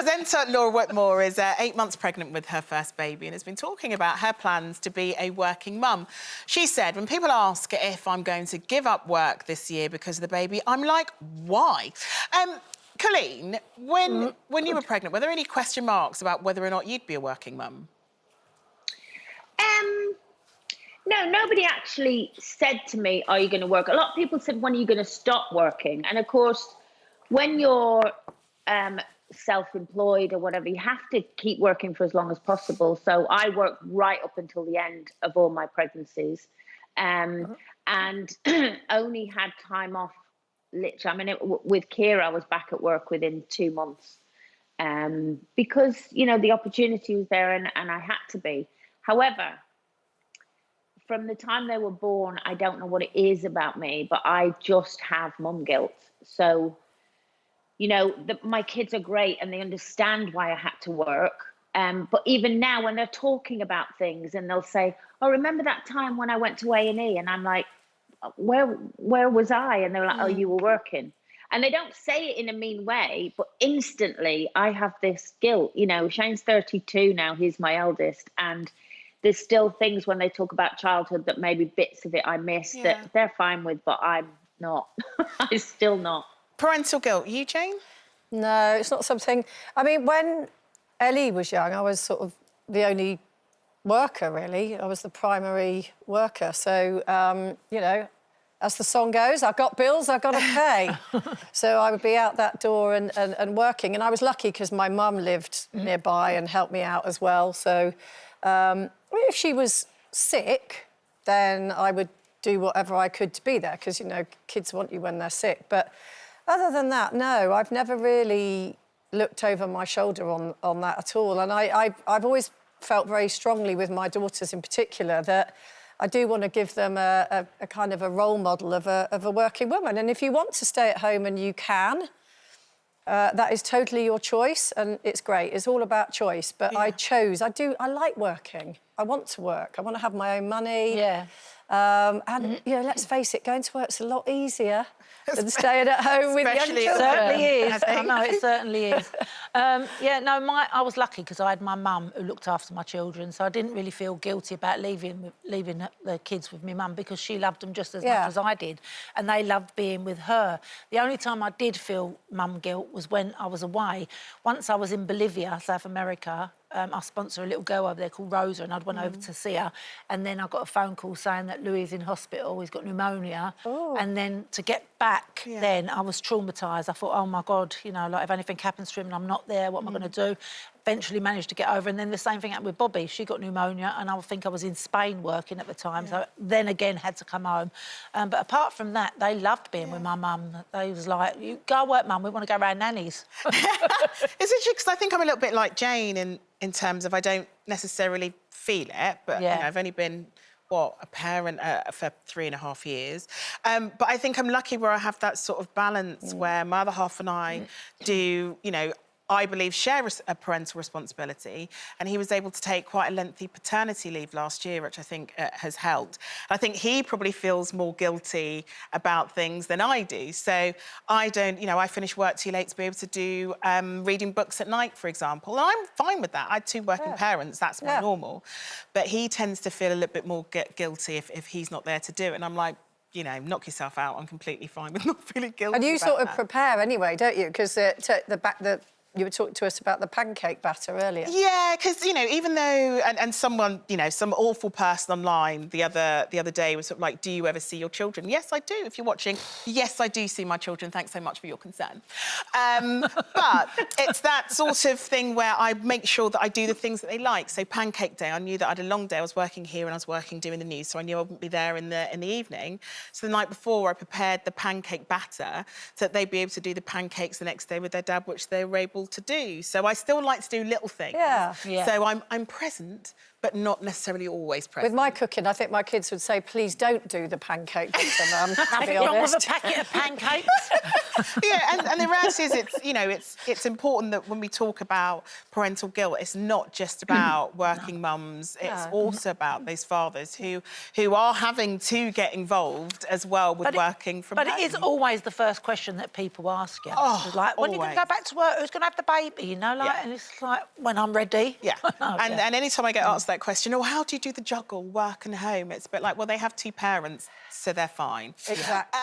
Presenter Laura Whitmore is 8 months pregnant with her first baby and has been talking about her plans to be a working mum. She said, when people ask if I'm going to give up work this year because of the baby, I'm like, why? Coleen, when you were pregnant, were there any question marks about whether or not you'd be a working mum? No, nobody actually said to me, are you going to work? A lot of people said, when are you going to stop working? And of course, when you're self-employed or whatever, you have to keep working for as long as possible. So I worked right up until the end of all my pregnancies, and only had time off. Literally, I mean, with Kira, I was back at work within 2 months, because the opportunity was there, and I had to be. However, from the time they were born, I don't know what it is about me, but I just have mum guilt. So, my kids are great and they understand why I had to work. But even now, when they're talking about things and they'll say, oh, remember that time when I went to A&E? And I'm like, where was I? And they're like, oh, you were working. And they don't say it in a mean way, but instantly I have this guilt. Shane's 32 now, he's my eldest, and there's still things when they talk about childhood that maybe bits of it I miss that they're fine with, but I'm not. I'm still not. Parental guilt. You, Jane? No, it's not something... I mean, when Ellie was young, I was sort of the only worker, really. I was the primary worker. So, as the song goes, I've got bills, I've got to pay. So I would be out that door and working. And I was lucky because my mum lived nearby and helped me out as well. So if she was sick, then I would do whatever I could to be there because, kids want you when they're sick. But other than that, no, I've never really looked over my shoulder on that at all. And I've always felt very strongly with my daughters in particular that I do want to give them a kind of a role model of a working woman. And if you want to stay at home and you can, that is totally your choice, and it's great. It's all about choice. But I chose. I like working. I want to work. I want to have my own money. Yeah. And let's face it, going to work's a lot easier than staying at home with young children. It certainly is. I know, it certainly is. I was lucky because I had my mum who looked after my children, so I didn't really feel guilty about leaving the kids with my mum because she loved them just as much as I did, and they loved being with her. The only time I did feel mum guilt was when I was away. Once I was in Bolivia, South America. I sponsor a little girl over there called Rosa, and I'd went over to see her, and then I got a phone call saying that Louis is in hospital, he's got pneumonia. And then to get back then, I was traumatised. I thought, oh my God, if anything happens to him and I'm not there, what am I going to do? Eventually managed to get over, and then the same thing happened with Bobby. She got pneumonia, and I think I was in Spain working at the time, so then again had to come home. But apart from that, they loved being with my mum. They was like, you go work, mum, we want to go around nannies. It's interesting because I think I'm a little bit like Jane in terms of I don't necessarily feel it, but I've only been a parent for 3.5 years. But I think I'm lucky where I have that sort of balance where my other half and I do, I believe, share a parental responsibility, and he was able to take quite a lengthy paternity leave last year, which I think has helped. I think he probably feels more guilty about things than I do. So I don't, I finish work too late to be able to do reading books at night, for example. And I'm fine with that. I had 2 working parents, that's my normal. But he tends to feel a little bit more guilty if he's not there to do it. And I'm like, knock yourself out. I'm completely fine with not feeling guilty. And you about sort of that. prepare anyway, don't you? Because you were talking to us about the pancake batter earlier. Yeah, because, even though... And someone, some awful person online the other day was sort of like, do you ever see your children? Yes, I do. If you're watching, yes, I do see my children. Thanks so much for your concern. But it's that sort of thing where I make sure that I do the things that they like. So pancake day, I knew that I had a long day. I was working here and I was working doing the news, so I knew I wouldn't be there in the evening. So the night before, I prepared the pancake batter so that they'd be able to do the pancakes the next day with their dad, which they were able to do. So I still like to do little things. Yeah. So I'm present, but not necessarily always present. With my cooking, I think my kids would say, please don't do the pancakes, Mum, to be Nothing wrong with honest. a packet of pancakes. Yeah, and the reality is, it's important that when we talk about parental guilt, it's not just about working mums. It's also about those fathers who are having to get involved as well with working from home. But it is always the first question that people ask you. Oh, It's like, when are you going to go back to work? Who's going to have the baby? You know, like, and it's like, when I'm ready. Yeah, and any time I get asked that question, how do you do the juggle, work and home? It's a bit like, well, they have two parents, so they're fine. Exactly.